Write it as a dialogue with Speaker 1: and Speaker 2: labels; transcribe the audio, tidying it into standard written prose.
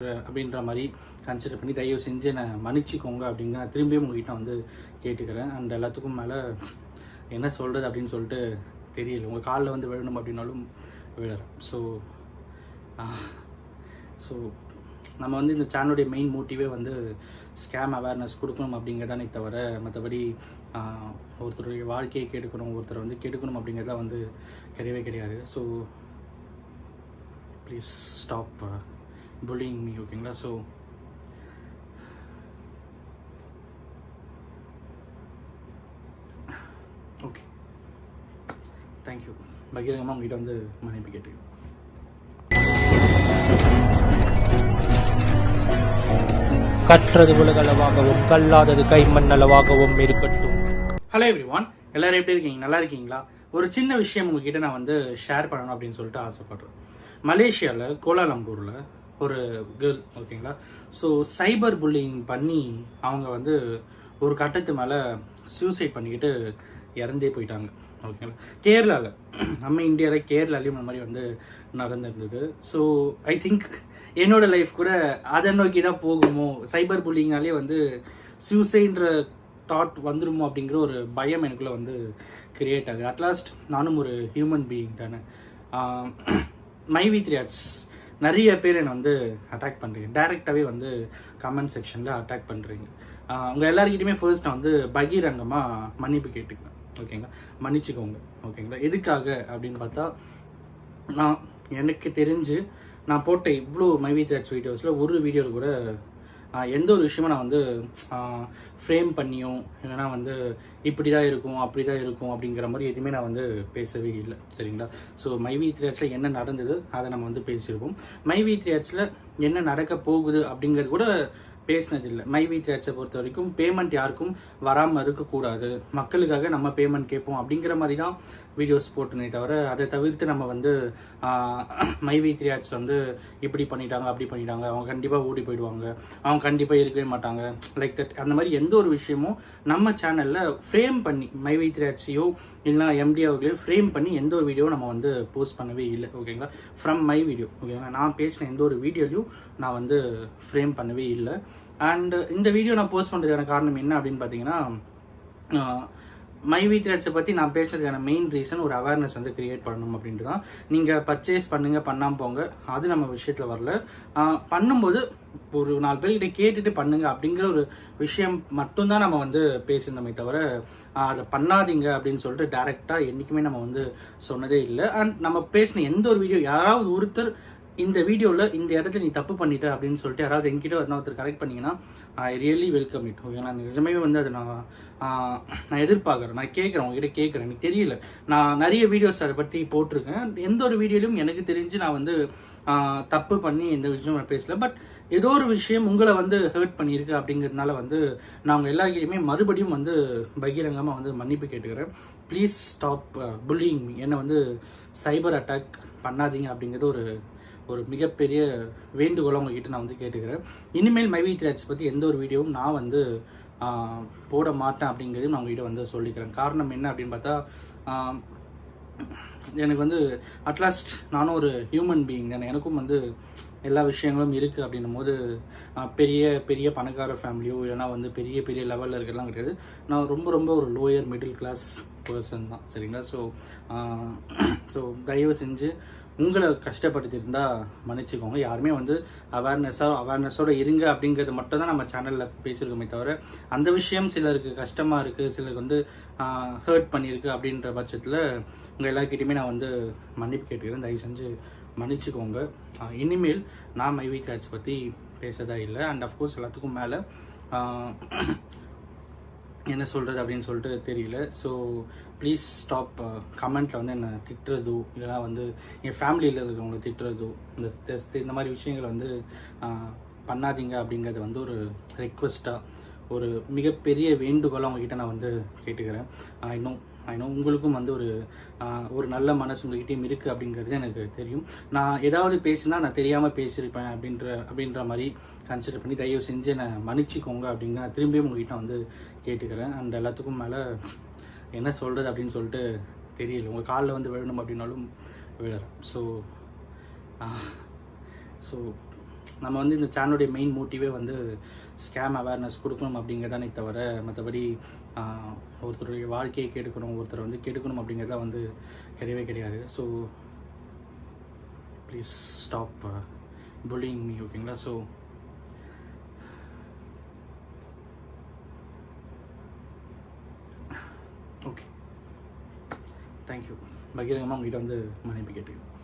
Speaker 1: அப்படின்ற மாதிரி கன்சிடர் பண்ணி தயவு செஞ்சு என்னை மன்னிச்சிக்கோங்க அப்படின்னு நான் திரும்பியும் உங்ககிட்ட வந்து கேட்டுக்கிறேன். அண்ட் எல்லாத்துக்கும் மேலே என்ன சொல்கிறது அப்படின்னு சொல்லிட்டு தெரியல. உங்கள் காலில் வந்து விழணும் அப்படின்னாலும் விழுறேன். ஸோ நம்ம வந்து இந்த சேனலுடைய மெயின் மோட்டிவே வந்து ஸ்கேம் அவேர்னஸ் கொடுக்கணும் அப்படிங்கிறதானே தவிர மற்றபடி ஒருத்தருடைய வாழ்க்கையை கெடுக்கணும், ஒருத்தரை வந்து கெடுக்கணும் அப்படிங்கிறதெல்லாம் வந்து கிடையவே கிடையாது. So please stop bullying me, ஓகேங்களா? So okay, thank you. பகிரங்கமாக உங்ககிட்ட வந்து மன்னிப்பு கேட்டுக்கோங்க.
Speaker 2: கற்றது உலகளவாகவும் கல்லாதது கைமண் அளவாகவும் இருக்கட்டும்.
Speaker 1: ஹலோ எவ்ரிவான், எல்லாரும் எப்படி இருக்கீங்க? நல்லா இருக்கீங்களா? ஒரு சின்ன விஷயம் உங்ககிட்ட நான் வந்து ஷேர் பண்ணணும் அப்படின்னு சொல்லிட்டு ஆசைப்படுறேன். மலேசியாவில் கோலாலம்பூரில் ஒரு கேர்ள், ஓகேங்களா? ஸோ சைபர் புல்லிங் பண்ணி அவங்க வந்து ஒரு கட்டத்து மேலே சூசைட் பண்ணிக்கிட்டு இறந்தே போயிட்டாங்க, ஓகேங்களா? கேரளாவில், நம்ம இந்தியாவில் கேரளாலையும் இந்த மாதிரி வந்து நடந்திருந்தது. ஸோ ஐ திங்க் என்னோட லைஃப் கூட அதை நோக்கி தான் போகுமோ, சைபர் புல்லிங்னாலே வந்து சூசைட்ன்ற தாட் வந்துடுமோ அப்படிங்கிற ஒரு பயம் எனக்குள்ளே வந்து கிரியேட் ஆகுது. அட்லாஸ்ட் நானும் ஒரு ஹியூமன் பீயிங் தானே. மைவி3 ஆர்ட்ஸ் நிறைய பேர் என்னை வந்து அட்டாக் பண்ணுறீங்க, டைரெக்டாகவே வந்து கமெண்ட் செக்ஷனில் அட்டாக் பண்ணுறீங்க. உங்கள் எல்லாருக்கிட்டையுமே ஃபர்ஸ்ட் நான் வந்து பகிரங்கமாக மன்னிப்பு கேட்டுக்கிறேன், ஓகேங்களா? மன்னிச்சுக்கோங்க, ஓகேங்களா? எதுக்காக அப்படின்னு பார்த்தா, நான் எனக்கு தெரிஞ்சு நான் போட்ட இவ்வளோ மைவி3 ஆர்ட்ஸ் வீடியோஸில் ஒரு வீடியோவில் கூட எந்த ஒரு விஷயமும் நான் வந்து ஃப்ரேம் பண்ணியும் இல்லைனா வந்து இப்படி தான் இருக்கும் அப்படி தான் இருக்கும் அப்படிங்கிற மாதிரி எதுவுமே நான் வந்து பேசவே இல்லை, சரிங்களா? ஸோ மைவி3 ஆர்ட்ஸில் என்ன நடந்தது அதை நம்ம வந்து பேசியிருக்கோம். மைவி3 ஆர்ட்ஸில் என்ன நடக்க போகுது அப்படிங்கிறது கூட பேசினதில்லை. மைவி3 ஆர்ட்ஸை பொறுத்த வரைக்கும் பேமெண்ட் யாருக்கும் வராமல் இருக்கக்கூடாது, மக்களுக்காக நம்ம பேமெண்ட் கேட்போம் அப்படிங்கிற மாதிரி தான் வீடியோஸ் போட்டுனே தவிர, அதை தவிர்த்து நம்ம வந்து மைவி3 ஆர்ட்ஸ் வந்து இப்படி பண்ணிட்டாங்க அப்படி பண்ணிட்டாங்க, அவங்க கண்டிப்பாக ஓடி போயிடுவாங்க, அவங்க கண்டிப்பாக இருக்கவே மாட்டாங்க, லைக் தட் அந்த மாதிரி எந்த ஒரு விஷயமும் நம்ம சேனலில் ஃப்ரேம் பண்ணி மைவி3 ஆர்ட்ஸையோ இல்லைனா எம்டி அவர்களையோ ஃப்ரேம் பண்ணி எந்த ஒரு வீடியோ நம்ம வந்து போஸ்ட் பண்ணவே இல்லை, ஓகேங்களா? ஃப்ரம் மை வீடியோ, ஓகேங்களா? நான் பேசின எந்த ஒரு வீடியோலையும் நான் வந்து ஃப்ரேம் பண்ணவே இல்லை. அண்ட் இந்த வீடியோ நான் போஸ்ட் பண்ணுறதுக்கான காரணம் என்ன அப்படின்னு பார்த்தீங்கன்னா, மைவி3 ஆர்ட்ஸை பற்றி நான் பேசுறதுக்கான மெயின் ரீசன் ஒரு அவேர்னஸ் வந்து கிரியேட் பண்ணணும் அப்படின்ட்டு தான். நீங்கள் பர்ச்சேஸ் பண்ணுங்க பண்ணாமல் போங்க, அது நம்ம விஷயத்தில் வரல. பண்ணும்போது ஒரு 4 பேர்கிட்ட கேட்டுட்டு பண்ணுங்க அப்படிங்கிற ஒரு விஷயம் மட்டும்தான் நம்ம வந்து பேசியிருந்தோமே தவிர, அதை பண்ணாதீங்க அப்படின்னு சொல்லிட்டு டைரெக்டாக என்றைக்குமே நம்ம வந்து சொன்னதே இல்லை. அண்ட் நம்ம பேசின எந்த ஒரு வீடியோ யாராவது ஒருத்தர் இந்த வீடியோவில் இந்த இடத்துல நீ தப்பு பண்ணிட்ட அப்படின்னு சொல்லிட்டு யாராவது என்கிட்ட ஒருத்தர் கரெக்ட் பண்ணீங்கன்னா ஐ ரியலி வெல்கம் இட், ஓகேங்களா? நிஜமே வந்து அதை நான் எதிர்பார்க்குறேன், நான் கேட்குறேன், உங்ககிட்ட கேட்குறேன். எனக்கு தெரியல, நான் நிறைய வீடியோஸ் அதை பற்றி போட்டிருக்கேன். எந்த ஒரு வீடியோலையும் எனக்கு தெரிஞ்சு நான் வந்து தப்பு பண்ணி எந்த விஷயமும் நான் பேசல. பட் ஏதோ ஒரு விஷயம் உங்களை வந்து ஹர்ட் பண்ணியிருக்கு அப்படிங்கிறதுனால வந்து நான் உங்கள் எல்லாருக்கிட்டையுமே மறுபடியும் வந்து பகிரங்கமாக வந்து மன்னிப்பு கேட்டுக்கிறேன். Please stop pulling me. என்னை வந்து சைபர் அட்டாக் பண்ணாதீங்க அப்படிங்கிறது ஒரு மிகப்பெரிய வேண்டுகோளை உங்ககிட்ட நான் வந்து கேட்டுக்கிறேன். இனிமேல் மைவி3 ஆர்ட்ஸ் பற்றி எந்த ஒரு வீடியோவும் நான் வந்து போட மாட்டேன் அப்படிங்கிறதையும் நான் உங்ககிட்ட வந்து சொல்லிக்கிறேன். காரணம் என்ன அப்படின்னு பார்த்தா, எனக்கு வந்து அட்லாஸ்ட் நானும் ஒரு ஹியூமன் பீயிங் தானே, எனக்கும் வந்து எல்லா விஷயங்களும் இருக்குது அப்படின்னும் போது பெரிய பெரிய பணக்கார ஃபேமிலியோ இல்லைனா வந்து பெரிய பெரிய லெவலில் இருக்கிறதுலாம் கிடையாது. நான் ரொம்ப ரொம்ப ஒரு லோயர் மிடில் கிளாஸ் பர்சன் தான், சரிங்களா? ஸோ தயவு செஞ்சு உங்களை கஷ்டப்படுத்தியிருந்தா மன்னிச்சுக்கோங்க. யாருமே வந்து அவேர்னஸோட இருங்க அப்படிங்கிறது மட்டும் தான் நம்ம சேனலில் பேசியிருக்கோமே தவிர, அந்த விஷயம் சிலருக்கு கஷ்டமாக இருக்குது, சிலருக்கு வந்து ஹர்ட் பண்ணியிருக்கு அப்படின்ற பட்சத்தில் உங்கள் எல்லாருக்கிட்டையுமே நான் வந்து மன்னிப்பு கேட்டுக்கிறேன். தயவு செஞ்சு மன்னிச்சுக்கோங்க. இனிமேல் நான் மைவி3 ஆர்ட்ஸ் பற்றி பேசதா இல்லை. அண்ட் அஃப்கோர்ஸ் எல்லாத்துக்கும் மேலே என்ன சொல்கிறது அப்படின்னு சொல்லிட்டு தெரியல. ஸோ ப்ளீஸ் ஸ்டாப் கமெண்ட்டில் வந்து என்னை திட்டுறதோ இல்லைனா வந்து என் ஃபேமிலியில் இருக்கிறவங்களை திட்டுறதோ இந்த மாதிரி விஷயங்களை வந்து பண்ணாதீங்க அப்படிங்கிறது வந்து ஒரு ரெக்வெஸ்ட்டாக, ஒரு மிகப்பெரிய வேண்டுகோளாக உங்ககிட்ட நான் வந்து கேட்டுக்கிறேன். இன்னும் உங்களுக்கும் வந்து ஒரு நல்ல மனசு உங்ககிட்டையும் இருக்குது அப்படிங்கிறது எனக்கு தெரியும். நான் ஏதாவது பேசினா நான் தெரியாமல் பேசியிருப்பேன் அப்படின்ற மாதிரி கன்சிடர் பண்ணி தயவு செஞ்சு என்னை மன்னிச்சிக்கோங்க அப்படிங்கிற நான் திரும்பியும் உங்ககிட்ட வந்து கேட்டுக்கிறேன். அண்ட் எல்லாத்துக்கும் மேலே என்ன சொல்கிறது அப்படின்னு சொல்லிட்டு தெரியல. உங்கள் காலில் வந்து விழணும் அப்படின்னாலும் விழுறேன். ஸோ நம்ம வந்து இந்த சேனலுடைய மெயின் மோட்டிவே வந்து ஸ்கேம் அவேர்னஸ் கொடுக்கணும் அப்படிங்கிறதானே தவிர மற்றபடி ஒருத்தருடைய வாழ்க்கையை கெடுக்கணும், ஒருத்தரை வந்து கெடுக்கணும் அப்படிங்கிறதா வந்து கிடையவே கிடையாது. So please stop pulling me, ஓகேங்களா? So okay, thank you. பகிரங்கமாக உங்ககிட்ட வந்து மன்னிப்பு கேட்டுக்கிறேன்.